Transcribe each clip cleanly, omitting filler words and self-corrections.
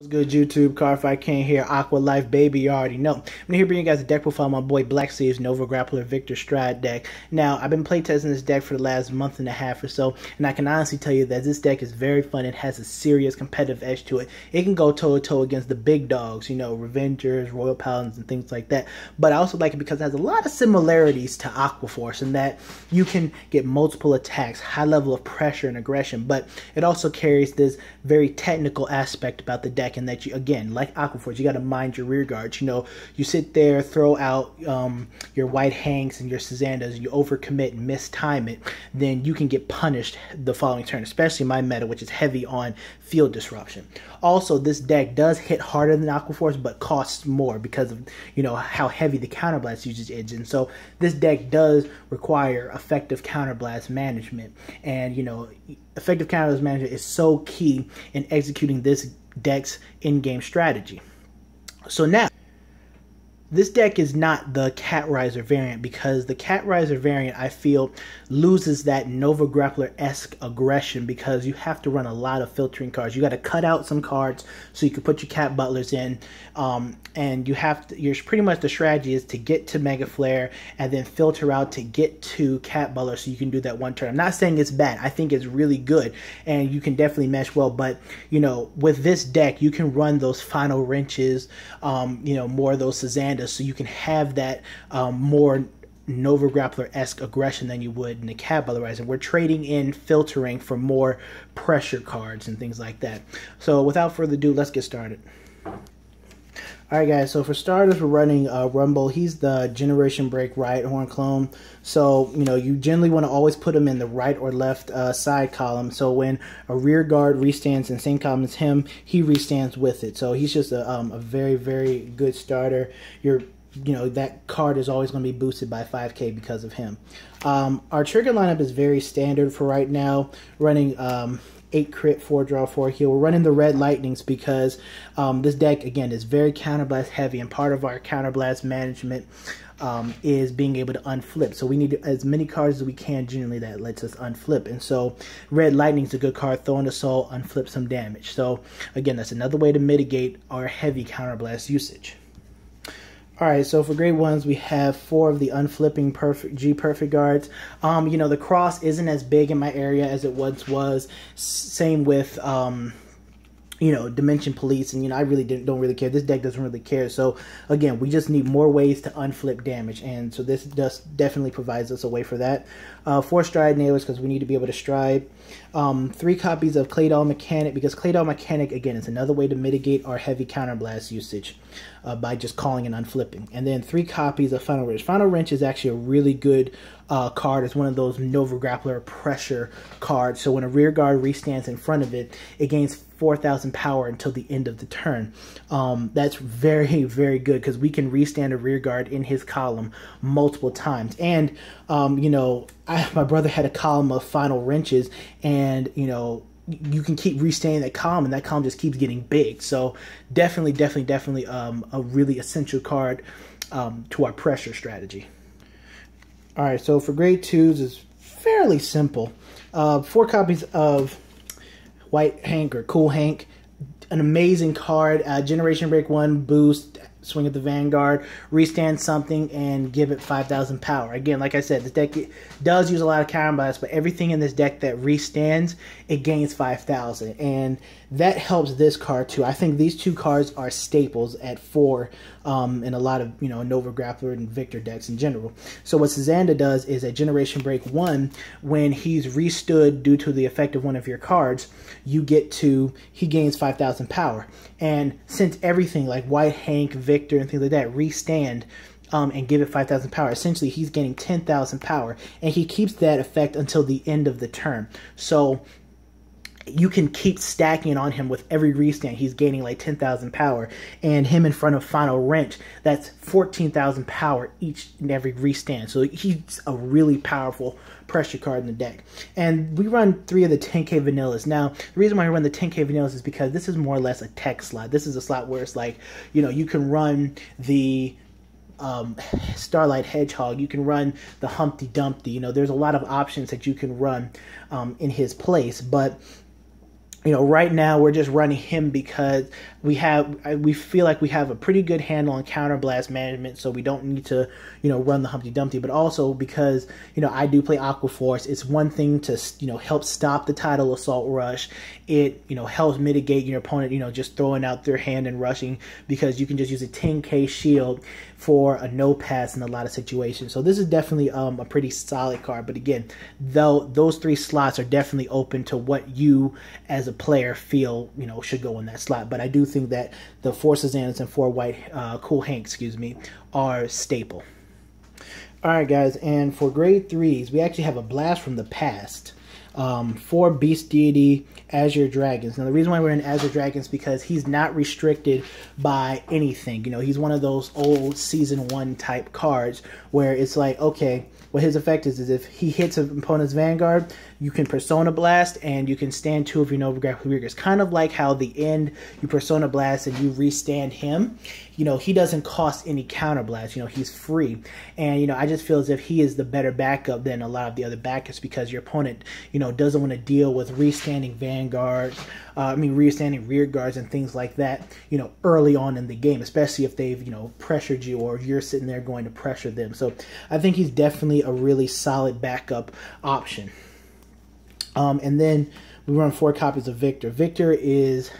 What's good, YouTube? Cardfight King here. AQUA Life Baby, you already know. I'm here bringing you guys a deck profile of my boy Black Sleeves Nova Grappler Victor Stride deck. Now, I've been playtesting this deck for the last month and a half or so, and I can honestly tell you that this deck is very fun. It has a serious competitive edge to it. It can go toe-to-toe against the big dogs, you know, Revengers, Royal Paladins, and things like that. But I also like it because it has a lot of similarities to Aqua Force in that you can get multiple attacks, high level of pressure and aggression, but it also carries this very technical aspect about the deck, and that you, again, like Aqua Force, you got to mind your rear guards. You know, you sit there, throw out your White Hanks and your Sazandas, you overcommit and mistime it, then you can get punished the following turn, especially my meta, which is heavy on field disruption. Also, this deck does hit harder than Aqua Force, but costs more because of, you know, how heavy the counterblast usage is. And so this deck does require effective counterblast management. And, you know, effective counterblast management is so key in executing this deck's in-game strategy. So now, this deck is not the Raizer variant, because the Raizer variant, I feel, loses that Nova Grappler-esque aggression because you have to run a lot of filtering cards. You got to cut out some cards so you can put your Cat Butlers in, and you have to, you're pretty much, the strategy is to get to Mega Flare and then filter out to get to Cat Butler so you can do that one turn. I'm not saying it's bad. I think it's really good, and you can definitely mesh well, but, you know, with this deck, you can run those final wrenches, you know, more of those Sazandas, so you can have that more Nova Grappler-esque aggression than you would in the Cat Butler Raizer. We're trading in filtering for more pressure cards and things like that. So without further ado, let's get started. Alright guys, so for starters, we're running Rumble. He's the Generation Break right horn clone. So, you know, you generally want to always put him in the right or left side column. So when a rear guard restands in the same column as him, he restands with it. So he's just a very, very good starter. You know, that card is always going to be boosted by 5k because of him. Our trigger lineup is very standard for right now, running 8 crit, 4 draw, 4 heal. We're running the red lightnings because this deck, again, is very counterblast heavy, and part of our counterblast management is being able to unflip. So we need as many cards as we can generally that lets us unflip. And so red lightning is a good card. Throw in the soul, unflip some damage. So again, that's another way to mitigate our heavy counterblast usage. Alright, so for grade ones, we have 4 of the unflipping perfect guards. You know, the cross isn't as big in my area as it once was. Same with, you know, Dimension Police, and, you know, I really don't really care. This deck doesn't really care. So, again, we just need more ways to unflip damage, and so this definitely provides us a way for that. 4 stride nailers, because we need to be able to stride. 3 copies of Claydol Mechanic, because Claydol Mechanic, again, is another way to mitigate our heavy counterblast usage by just calling and unflipping. And then 3 copies of Final Wrench. Final Wrench is actually a really good card. It's one of those Nova Grappler pressure cards. So when a rear guard restands in front of it, it gains 4,000 power until the end of the turn. That's very, very good because we can restand a rear guard in his column multiple times. And, you know, my brother had a column of Final Wrenches, and, you know, you can keep restanding that column, and that column just keeps getting big. So definitely a really essential card to our pressure strategy. All right, so for grade 2s, it's fairly simple. 4 copies of White Hank or Cool Hank, an amazing card. Generation Break 1 boost, swing at the Vanguard, restand something, and give it 5,000 power. Again, like I said, this deck does use a lot of counterblast, but everything in this deck that restands, it gains 5,000, and that helps this card too. I think these 2 cards are staples at 4 in a lot of, you know, Nova Grappler and Victor decks in general. So what Sazanda does is at Generation Break 1, when he's restood due to the effect of one of your cards, you get to, he gains 5,000 power. And since everything like White Hank, Victor, and things like that restand and give it 5,000 power, essentially he's gaining 10,000 power, and he keeps that effect until the end of the turn. So you can keep stacking on him with every restand. He's gaining like 10,000 power, and him in front of Final Wrench, that's 14,000 power each and every restand. So he's a really powerful pressure card in the deck. And we run 3 of the 10k vanillas. Now, the reason why I run the 10k vanillas is because this is more or less a tech slot. This is a slot where it's like, you know, you can run the Starlight Hedgehog, you can run the Humpty Dumpty. You know, there's a lot of options that you can run in his place, but right now we're just running him because we feel like we have a pretty good handle on counterblast management, so we don't need to, run the Humpty Dumpty. But also because, I do play Aqua Force, it's one thing to, help stop the tidal assault rush. It, helps mitigate your opponent, just throwing out their hand and rushing, because you can just use a 10k shield for a no pass in a lot of situations. So this is definitely a pretty solid card. But again, though, those 3 slots are definitely open to what you as a player feel, should go in that slot. But I do think that the 4 Suzanas and 4 white Cool Hank, are staple. Alright guys, and for grade 3s, we actually have a blast from the past. 4 Beast Deity Azure Dragons. Now the reason why we're in Azure Dragons is because he's not restricted by anything. He's one of those old Season 1 type cards where it's like, okay, what his effect is if he hits an opponent's Vanguard, you can Persona Blast and you can stand 2 of your Nova Grappler Riggers. Kind of like how the end you Persona Blast and you restand him. He doesn't cost any counter blast. He's free. And, I just feel as if he is the better backup than a lot of the other backups, because your opponent, doesn't want to deal with restanding Vanguards, restanding rear guards and things like that, early on in the game, especially if they've, pressured you or if you're sitting there going to pressure them. So I think he's definitely a really solid backup option. And then we run 4 copies of Victor. Victor is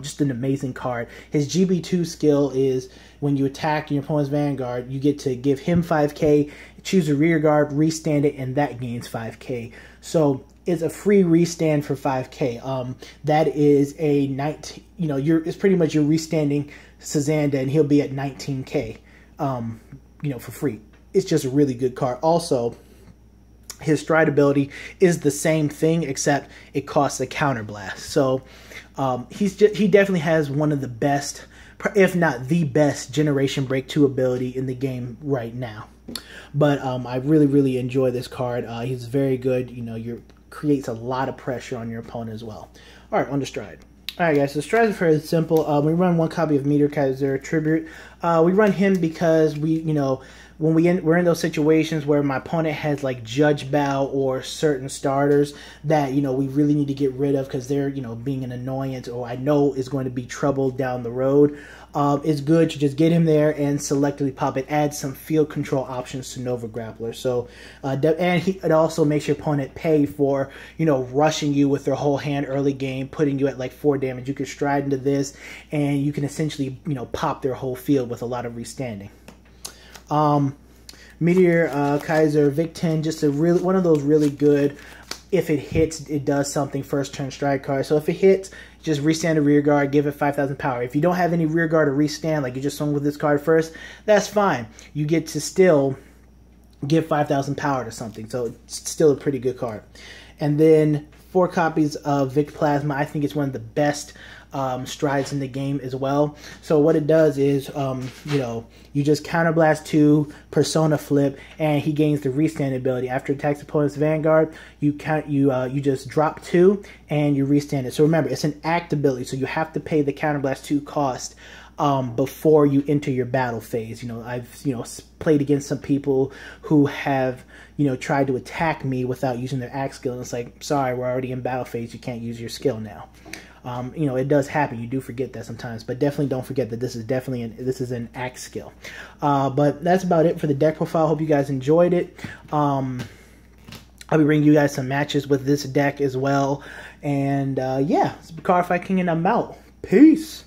just an amazing card. His GB2 skill is when you attack your opponent's Vanguard, you get to give him 5k, choose a rear guard, restand it, and that gains 5k. So it's a free restand for 5k. That is a 19, it's pretty much you're restanding Sazanda and he'll be at 19k, for free. It's just a really good card. Also, his stride ability is the same thing, except it costs a counterblast. So he definitely has one of the best, if not the best, Generation Break 2 ability in the game right now. But I really enjoy this card. He's very good. Creates a lot of pressure on your opponent as well. All right, on to Stride. All right, guys, so Stride is very simple. We run 1 copy of Meteor Kaiser Tribute. We run him because when we're in those situations where my opponent has like Judge Bow or certain starters that, we really need to get rid of because they're, being an annoyance, or I know is going to be trouble down the road. It's good to just get him there and selectively pop it. Add some field control options to Nova Grappler. So, and it also makes your opponent pay for, rushing you with their whole hand early game, putting you at like 4 damage. You can stride into this, and you can essentially, pop their whole field with a lot of restanding. Meteor Kaiser Vic 10, just one of those really good, if it hits, it does something first turn strike card. So if it hits, just restand a rear guard, give it 5,000 power. If you don't have any rear guard or restand, like you just swung with this card first, that's fine. You get to still give 5,000 power to something. So it's still a pretty good card. And then 4 copies of Vic Plasma. I think it's one of the best strides in the game as well. So what it does is, you just counterblast 2, Persona Flip, and he gains the restand ability. After attacks opponent's Vanguard, you just drop 2 and you restand it. So remember, it's an act ability, so you have to pay the counterblast 2 cost before you enter your battle phase. I've played against some people who have tried to attack me without using their act skill, and it's like, sorry, we're already in battle phase, you can't use your skill now. It does happen. You do forget that sometimes, but definitely don't forget that this is definitely an axe skill. But that's about it for the deck profile. Hope you guys enjoyed it. I'll be bringing you guys some matches with this deck as well. And yeah, it's Cardfight King, and I'm out. Peace.